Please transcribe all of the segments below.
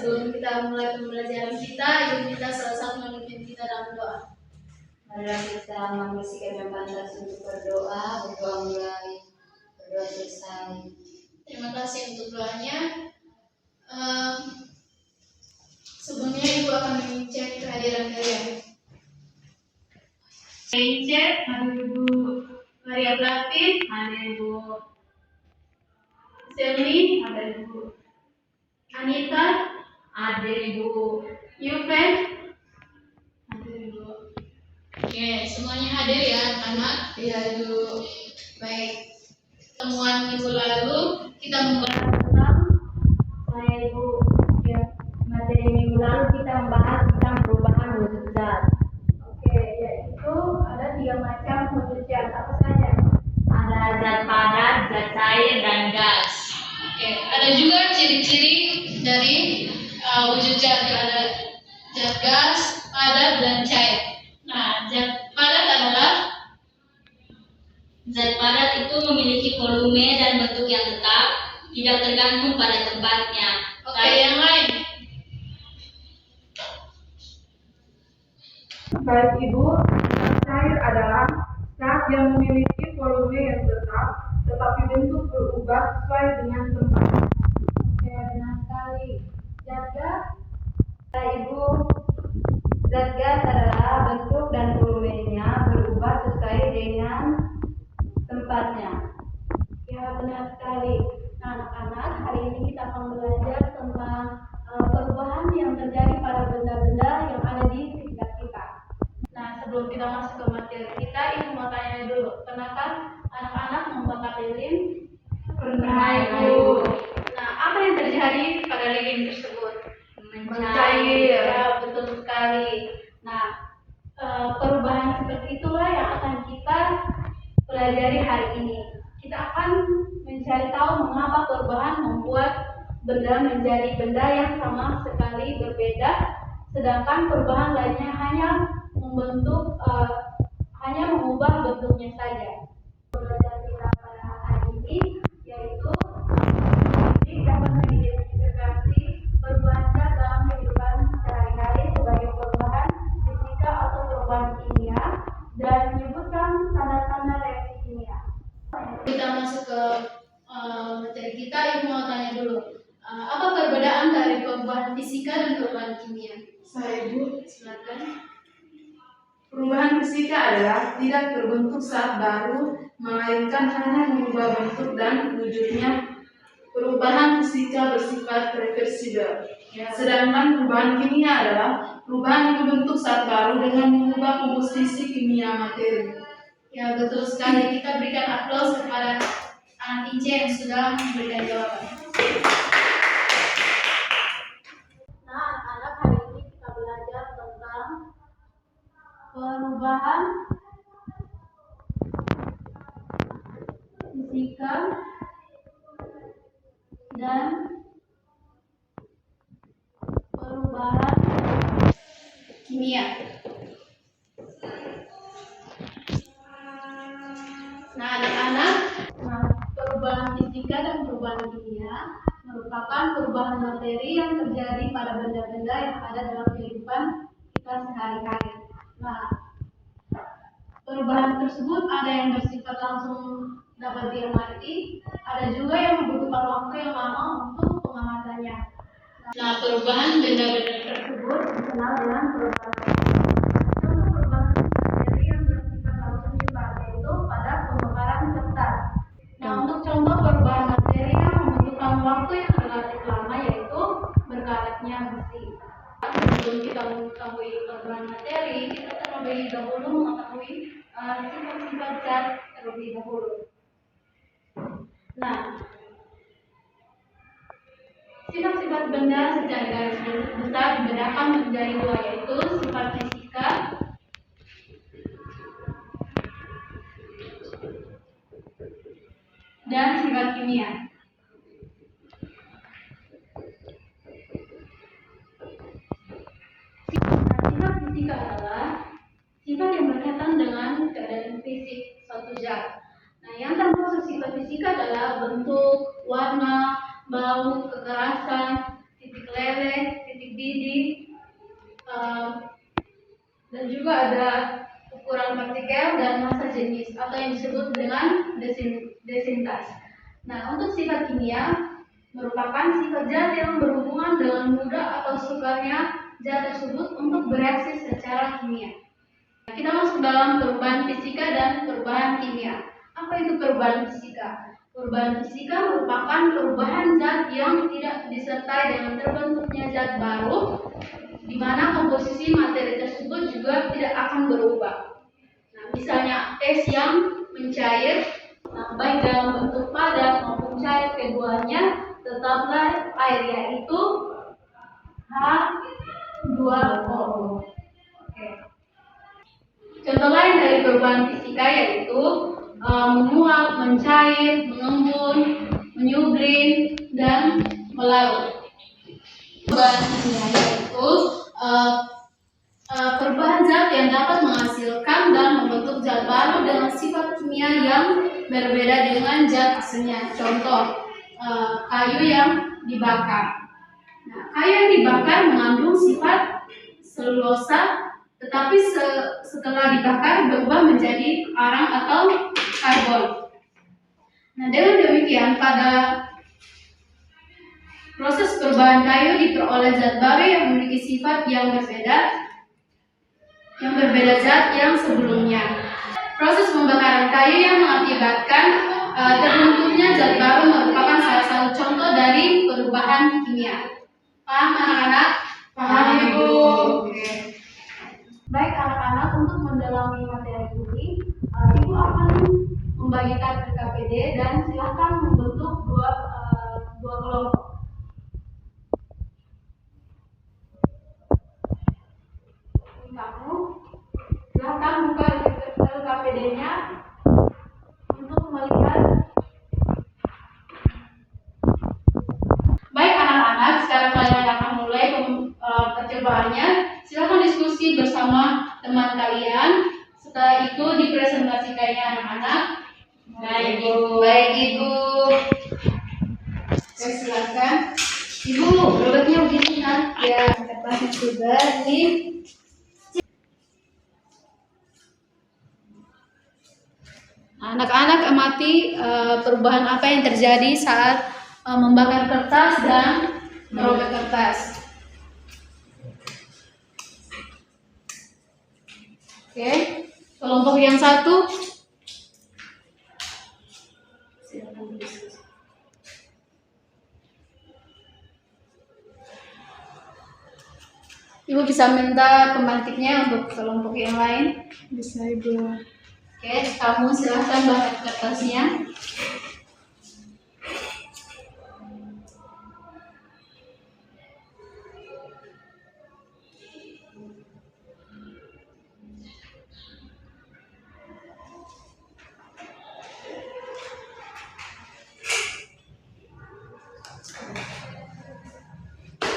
sebelum kita mulai pembelajaran kita, yuk kita sama-sama memimpin kita dalam doa. Marilah kita membersihkan yang pantas untuk berdoa mulai berdoa selesai. Terima kasih untuk doanya. Sebelumnya Ibu akan mengecek kehadiran kalian. Cek, ada Ibu Maria Platin, ada Ibu Selly, ada Ibu Anita, ada Ibu Yuven, ada Ibu. Oke, semuanya hadir ya anak-anak. Iya Ibu. Baik. Pertemuan minggu lalu kita membahas tentang Ibu. Ya, materi minggu lalu kita membahas tentang perubahan wujud zat. Oke, yaitu ada 3 macam wujud zat. Apa saja? Ada zat padat, zat cair, dan gas. Oke, ada juga ciri-ciri dari wujud zat. Ada zat gas, padat, dan cair. Nah, zat padat adalah Zat padat itu memiliki volume dan bentuk yang tetap, tidak tergantung pada tempatnya. Oke, yang lain. Baik Ibu, zat cair adalah zat yang memiliki volume yang tetap, tetapi bentuk berubah sesuai dengan tempat. Oke, benar sekali. Zat gas. Ibu, zat gas adalah bentuk dan volumenya berubah sesuai dengan tempatnya. Ya, benar sekali. Nah, anak-anak, hari ini kita akan belajar tentang perubahan yang terjadi pada benda-benda yang ada di sekitar kita. Nah, sebelum kita masuk ke materi kita, Ibu mau tanya dulu, pernahkah anak-anak membakar lilin? Pernah, Ibu. Nah, apa yang terjadi pada lilin tersebut? Mencair. Ya, betul sekali. Nah, perubahan seperti itulah yang akan kita pelajari hari ini. Kita akan mencari tahu mengapa perubahan membuat benda menjadi benda yang sama sekali berbeda, sedangkan perubahan lainnya hanya mengubah bentuknya saja. Pelajaran kita pada hari ini yaitu dapat mengidentifikasi perubahan zat dalam kehidupan sehari-hari sebagai perubahan fisika atau perubahan kimia dan menyebutkan tanda-tanda reaksi kimia. Kita masuk ke materi kita, Ibu mau tanya dulu, apa perbedaan dari perubahan fisika dan perubahan kimia? Saya Ibu, Silakan. perubahan fisika adalah tidak terbentuk saat baru, melainkan hanya mengubah bentuk dan wujudnya. Perubahan fisika bersifat reversibel. Sedangkan perubahan kimia adalah perubahan yang berbentuk saat baru dengan mengubah komposisi kimia materi. Ya, betul sekali. Kita berikan aplaus kepada anak IC yang sudah memberikan jawaban. Nah, anak-anak, hari ini kita belajar tentang perubahan fisika dan perubahan kimia. Nah, anak-anak, perubahan fisika dan perubahan kimia merupakan perubahan materi yang terjadi pada benda-benda yang ada dalam kehidupan kita sehari-hari. Nah, perubahan tersebut ada yang bersifat langsung dapat diamati, ada juga yang membutuhkan waktu yang lama untuk pengamatannya. Nah, perubahan benda-benda tersebut dikenal dengan perubahan materi yang bersifat langsung yaitu pada pembakaran kertas. Nah, untuk contoh perubahan materi yang membutuhkan waktu yang relatif lama yaitu berkaretnya besi. Sebelum kita mengetahui perubahan materi, kita terlebih dahulu mengetahui sifat-sifat zat terlebih dahulu. Nah, sifat-sifat benda secara garis besar dibedakan menjadi 2, yaitu sifat fisika dan sifat kimia. Sifat fisika adalah sifat yang berkaitan dengan keadaan fisik suatu zat. Nah, yang termasuk sifat fisika adalah bentuk, warna, bau, kekerasan, titik leleh, jenis atau yang disebut dengan desintas. Nah, untuk sifat kimia merupakan sifat zat yang berhubungan dengan mudah atau sukarnya zat tersebut untuk bereaksi secara kimia. Kita masuk dalam perubahan fisika dan perubahan kimia. Apa itu perubahan fisika? Perubahan fisika merupakan perubahan zat yang tidak disertai dengan terbentuknya zat baru, di mana komposisi materi tersebut juga tidak akan berubah. Nah, misalnya es yang mencair, baik dalam bentuk padat maupun cair, keduanya tetaplah air, yaitu H2O. Oke. Contoh lain dari perubahan fisika yaitu menguap, mencair, mengembun, menyublim, dan melarut. Perubahan kimia yaitu perubahan zat yang dapat menghasilkan dan membentuk zat baru dengan sifat kimia yang berbeda dengan zat aslinya. Contoh, kayu yang dibakar. Nah, kayu yang dibakar mengandung sifat selulosa, tetapi setelah dibakar berubah menjadi arang atau karbon. Nah, dengan demikian pada proses perubahan kayu diperoleh zat baru yang memiliki sifat yang berbeda zat yang sebelumnya. Proses pembakaran kayu yang mengakibatkan terbentuknya zat baru merupakan salah satu contoh dari perubahan kimia. Paham anak-anak? Paham, Ibu. Oke. Baik anak-anak, untuk mendalami materi ini, Ibu akan membagikan RKPD dan silakan membentuk dua kelompok. Kamu silakan buka RKPD-nya untuk melihat. Baik anak-anak, sekarang kalian akan mulai percobaannya. Silakan diskusi bersama teman kalian. Setelah itu dipresentasikannya anak-anak. Baik Ibu. Oke, silakan. Ibu, robotnya begini kan? Ya, kertasnya juga nih. Anak-anak amati perubahan apa yang terjadi saat membakar kertas dan merobek kertas. Oke, kelompok yang satu. Silakan berdiskusi. Ibu bisa minta pembantiknya untuk kelompok yang lain. Bisa, Ibu. Oke, kamu silahkan bakar kertasnya.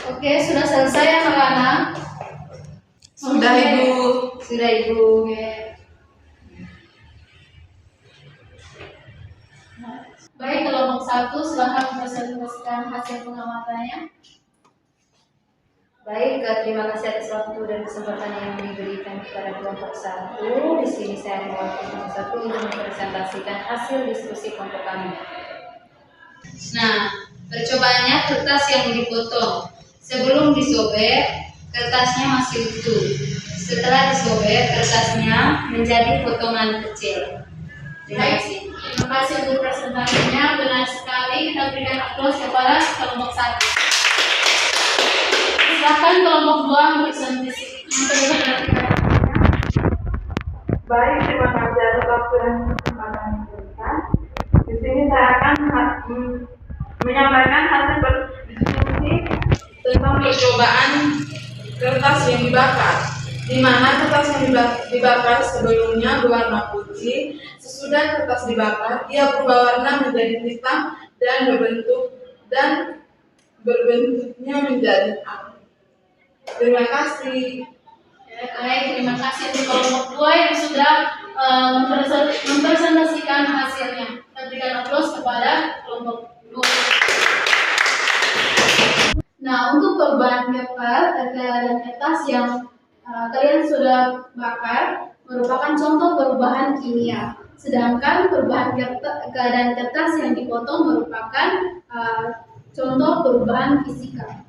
Oke, sudah selesai anak-anak? Sudah, Ibu. Sudah Ibu. Oke. Baik, kelompok satu silahkan mempresentasikan hasil pengamatannya. Baik, terima kasih atas waktu dan kesempatan yang diberikan kepada kelompok 1. Di sini saya mewakili kelompok 1 untuk mempresentasikan hasil diskusi kelompok kami. Nah, percobaannya kertas yang dipotong. Sebelum disobek, kertasnya masih utuh. Setelah disobek, kertasnya menjadi potongan kecil. Terima kasih. Terima kasih untuk presentasinya. Benar sekali. Kita berikan aplaus kepada kelompok 1. Silakan kelompok 2 mempresentasikan. Baik, terima kasih atas waktu dan kesempatan yang diberikan. Di sini saya akan menyampaikan hasil berdiskusi tentang percobaan kertas yang dibakar, di mana kertas yang dibakar sebelumnya berwarna putih. Sesudah kertas dibakar, ia berubah warna menjadi hitam dan berbentuknya menjadi api. Terima kasih. Baik, terima kasih untuk kelompok 2 yang sudah mempresentasikan hasilnya. Kita berikan aplaus kepada kelompok 2. Nah, untuk perubahan kertas yang kalian sudah bakar, merupakan contoh perubahan kimia. Sedangkan perubahan keadaan kertas yang dipotong merupakan contoh perubahan fisika.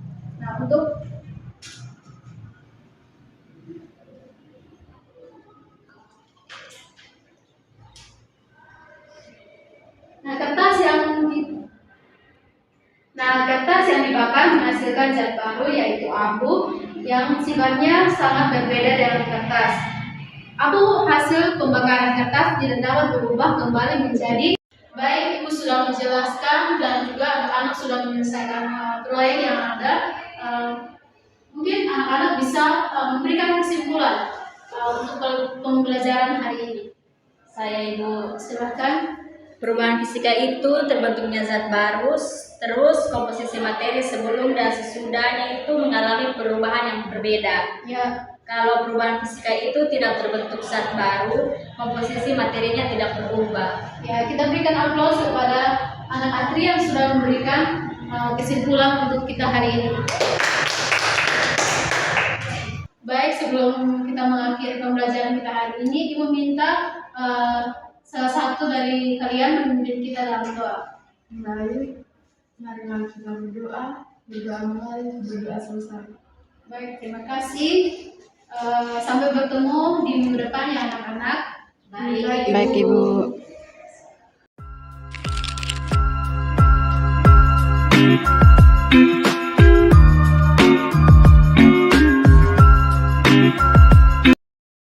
Nah, kertas yang dibakar menghasilkan zat baru yaitu abu yang sifatnya sangat berbeda dengan kertas. Abu hasil pembakaran kertas tidak dapat berubah kembali menjadi. Baik, Ibu sudah menjelaskan dan juga anak-anak sudah menyelesaikan proyek yang ada. Mungkin anak-anak bisa memberikan kesimpulan untuk pembelajaran hari ini. Saya Ibu. Silakan. Perubahan fisika itu terbentuknya zat baru, terus komposisi materi sebelum dan sesudahnya itu mengalami perubahan yang berbeda. Ya. Kalau perubahan fisika itu tidak terbentuk zat baru, komposisi materinya tidak berubah. Ya, kita berikan aplaus kepada anak Atri yang sudah memberikan kesimpulan untuk kita hari ini. Baik, sebelum kita mengakhiri pembelajaran kita hari ini, Ibu minta salah satu dari kalian memimpin kita dalam doa. Baik, marilah kita berdoa mulai berdoa selesai. Baik, terima kasih. Sampai bertemu di minggu depan ya anak-anak. Baik, Ibu.